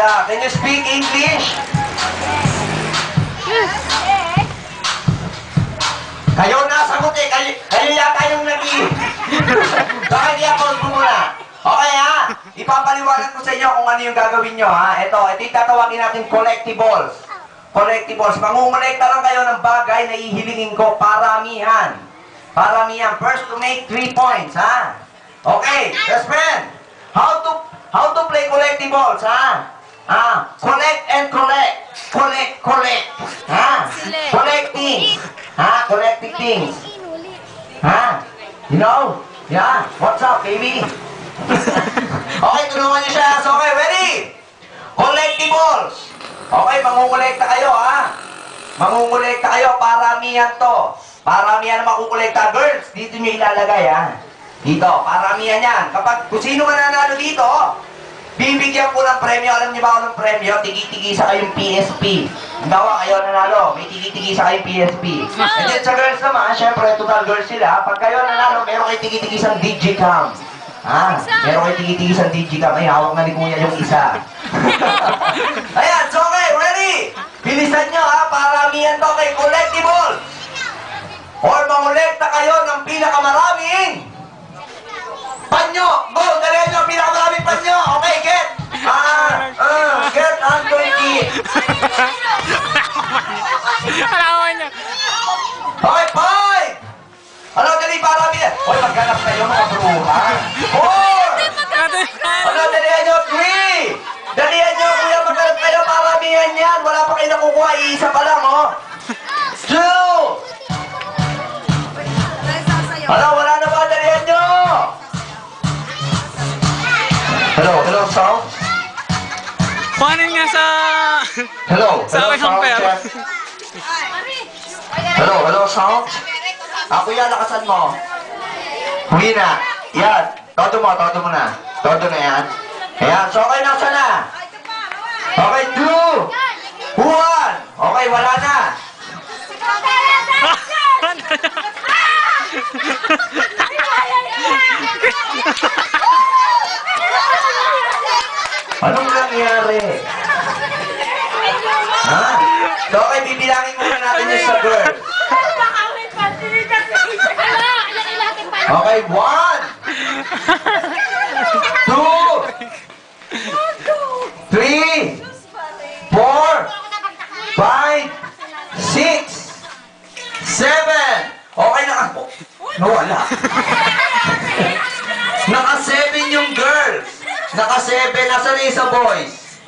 Maganda. Can you speak English? Kayo nasagot eh. Kayo yata yung Baka hindi ako muna. Okay ha? Ipapaliwanag ko sa inyo kung ano yung gagawin nyo ha. Ito yung tatawagin natin collectibles. Collectibles. Mangungulekta lang kayo ng bagay na ihilingin ko. Paramihan. Paramihan. First to make 3 points ha. Okay. Best friend. How to play collectibles ha? Collect and collect. Collect. Ha? Collecting. Ha? Collecting things. Ha? You know? Yeah. What's up, baby? Okay, tulungan niyo siya. So, okay, ready? Collectibles. Okay, mangungulekta kayo, ha? Mangungulekta kayo. Paramihan to. Paramihan na makukulekta. Girls, dito niyo ilalagay, ha? Dito, paramihan yan. Kung sino mananalo dito, bibigyan ko ng premyo. Alam niyo ba ako ng premyo? Tigi-tigi sa kayong PSP. Halimbawa, kayo nanalo. May tigi-tigi sa kayong PSP. And then sa girls naman, syempre, total girls sila. Pag kayo nanalo, meron kayo tigi-tigi sa Digicam. Meron kayo tigi-tigi sa Digicam. Ay, hawak na ni Kuya yung isa. Ayan, so okay, ready? Bilisan nyo, ha? Paramihan to kay collectible. Or mangulekta kayo ng pinakamaraming panyo! Go! Dalihan nyo! Pinakamaraming panyo! Okay, get! Get Anthony Kid! Alawan niya! Okay, 5! Ano, dali, parami yan! Hoy, maghanap kayo mga bruhan! 4! Ano, dalihan nyo? 3! Dalihan nyo, kuya, maghanap kayo, paramihan yan! Wala pa kayo nakukuha, iisa pa lang, oh! 2! Ano, wala na ba? Dalihan nyo! Hello, sound? Kuhanin nga sa... Sa aking hamper. Hello, sound? Kuya, lakasan mo. Huwi na. Yan. Todo mo na. Todo na yan. Ayan, so okay, nasa na? Okay, 2, 1. Okay, wala na. Anong nangyari? Ha? So, okay, bibilangin muna natin yung sa girl. Okay, 1, 2, 3, 4, 5, 6, 7. Okay, nawala. Naka-7 yung girls. Naka-7. Nasaan na isa, boys?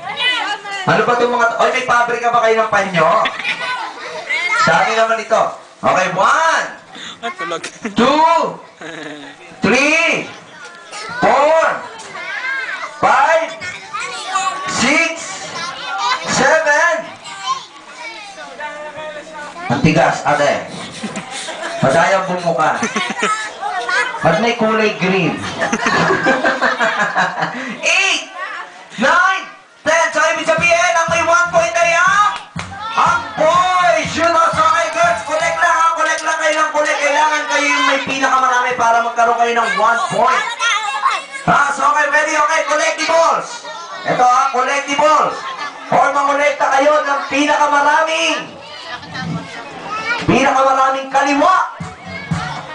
Ano ba itong mga... Oy, may pabrika ba kayo ng panyo? Sa akin naman ito. Okay, 1, 2, 3, 4, 5, 6, 7. Ang tigas, ate. Madayang bumuka. Ba't may kulay green? 8, 9, 10. So, ibig sabihin, ang may 1 point ay ang boys! Yun o, so okay, girls, collect lang ha. Collect lang kayo ng collect. Kailangan kayo yung may pinakamarami para magkaroon kayo ng 1 point. So okay, ready? Okay, collectibles. Ito ha, collectibles. Or mangolekta kayo ng pinakamaraming kaliwa.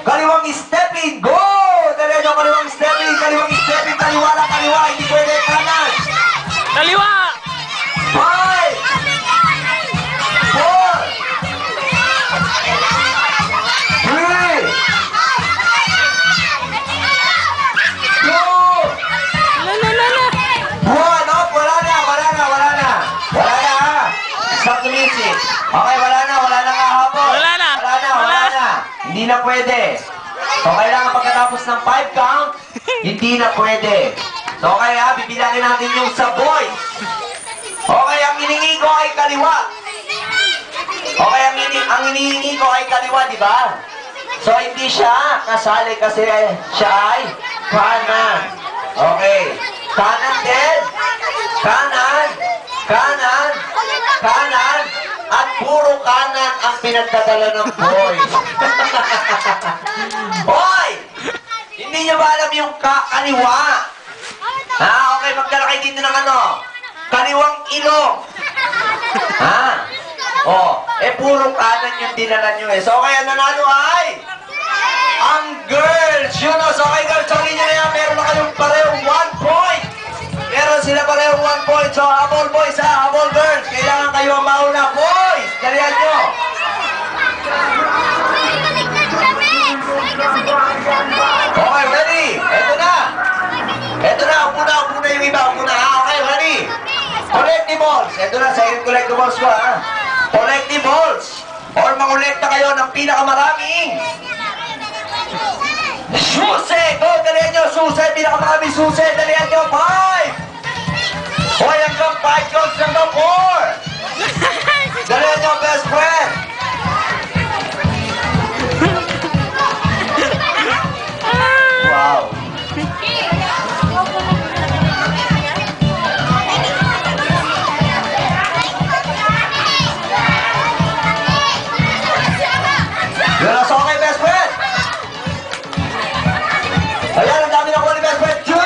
Kaliwang stepping. Go! Dali nyo, kaliwang stepping. Kaliwa lang, kaliwa. Hindi pwede kanan. Kaliwa! 5, 4, 3, 2, 1. Oh, wala na. Wala na ha. Stop the music. Okay, wala na nga hapon. Wala na. Hindi na pwede. So, kailangan pagkatapos ng 5 count, hindi na pwede. So, kaya bibilangin natin yung sa boys. Okay, ang hinihingi ko ay kaliwa. Okay, ang hinihingi ko ay kaliwa, di ba? So, hindi siya kasali kasi siya ay kanan. Okay. Kanan din. Kanan. At puro kanan ang pinagdadala ng boys. Hoy! Hindi niyo ba alam yung kaliwa? Okay, magdala kayo dito ng ano? kaliwang ilong. Ha? Oh, purong kanan yung dinala nyo eh. So, kaya nanalo ay ang girls. Yun o, so okay girls, sorry nyo na yan. Meron na kayong parehong 1 point. Meron sila parehong 1 point. So, habol boys ha, habol girls. Kailangan kayo ang mauna. Boys, dalihan nyo. Okay, ready? Ito na. Ito na, upo na yung iba. Upo na, ha? Okay, ready? Collectibles. Ito na, second collectibles ko, ha? Collectibles. Or mangolekta kayo ng pinakamaraming susi. Go, dalihan nyo. Susi, pinakamaraming susi. Dalihan nyo. 5. Hoy, hanggang 5 goals, hanggang 4. Dalihan nyo, best friend. Wow. Yun ang okay, best friend. Ayan, ang dami na kuha ni best friend. 2. 1.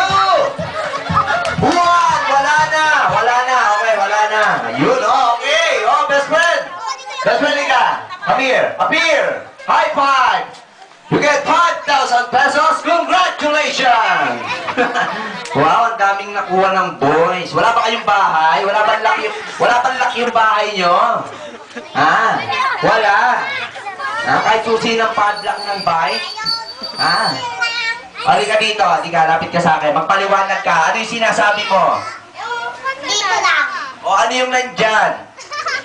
Wala na. Okay, wala na. Yun, okay. Oh, best friend. Best friend, Ika. Appear. High five. You get 5,000 pesos. Congratulations! Wow, ang daming nakuha ng boys. Wala ba kayong bahay? Wala bang laki yung bahay nyo? Ha? Wala. Kahit susi ng padlock ng bike? Ha? Halika dito. Halika, lapit ka sa akin. Magpaliwanag ka. Ano yung sinasabi mo? Dito lang. O ano yung nandyan?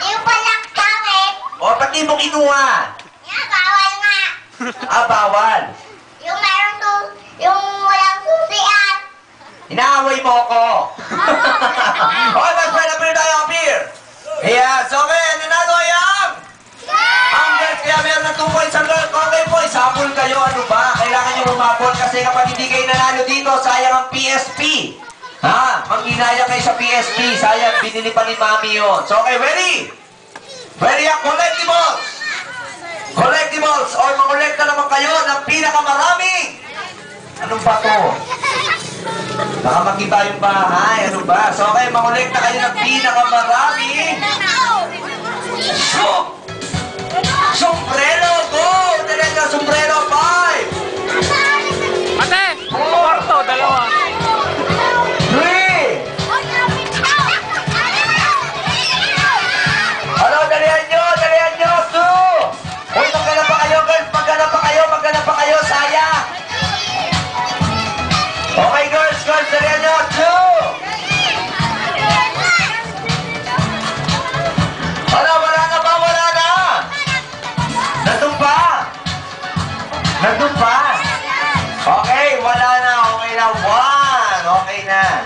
Yung palang gamit. O ba't di mo kinuha? Yan, bawal nga. Bawal. Yung meron to, yung walang susian. Inaaway mo ako. Okay, best friend, appear tayo, appear. Yeah, so okay, nanalo yung ang girls, kaya meron na 2 points ang girls. Okay boys, habol kayo, ano ba? Kailangan nyo umabol kasi kapag hindi kayo nanalo dito, sayang ang PSP. Ha? Mangginaya kayo sa PSP, sayang, binili pa ni Mami yun. So okay, ready? Ready ang collectibles. Collectibles, or mangolekta naman kayo ng pinakamaraming. Anong ba to? Baka mag-iba yung bahay, ano ba? So okay, mangolekta kayo ng pinakamaraming. Sombrero, go! Dali na, sombrero, 5! Ate! Kwarto, 2. 3! Ano, dalihan nyo, 2! Uy, maghanap pa kayo, girls, maghanap pa kayo, sayang! Okay, girls, dalihan nyo, 2! Ano, wala na ba? Nandun pa? Okay, wala na. Okay na. 1. Okay na.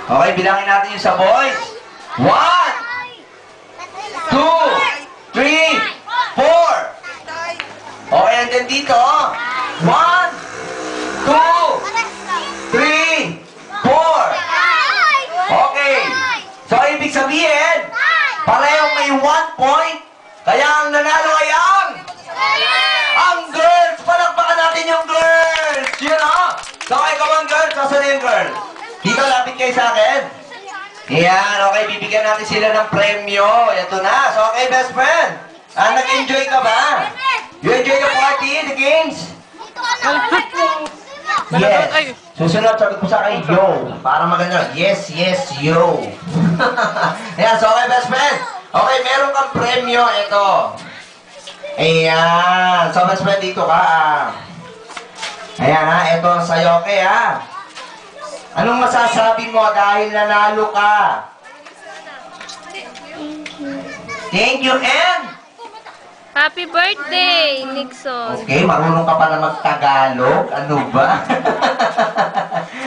Okay, bilangin natin yung sa boys. 1, 2, 3, 4. Okay, and then dito. 1, 2, 3, 4. Okay. So, ibig sabihin, parehong may 1 point. Kaya ang nanalo ay ang girls! Palakpakan natin yung girls! Yun o! So, okay, come on girls. Saan yung girls? Dito, lapit kayo sa akin. Yan, okay. Bibigyan natin sila ng premyo. Ito na. So, okay, best friend. Nag-enjoy ka ba? You enjoy the party, the games? Yes. Susunod, sabi ko sa akin, yo. Para maganda. Yes, yo. Yan, so okay, best friend. Okay, meron kang premyo. Ito. Ayan. So, best friend, dito ka. Ayan ha, ito ang sa'yo, okay ha? Anong masasabi mo dahil nanalo ka? Thank you, and? Happy birthday, Nixon. Okay, marunong ka pala mag-Tagalog. Ano ba?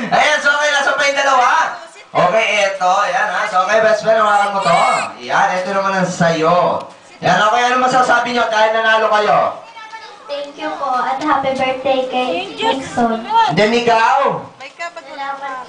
Ayan, so okay, nasa pa yung dalawa. Okay, ito. Ayan ha. So okay, best friend, hawakan mo to. Ayan, ito naman ang sa'yo. Ayan, okay, ano masasabi nyo dahil nanalo kayo? Thank you po at happy birthday kay Nixon. And then ikaw? Salamat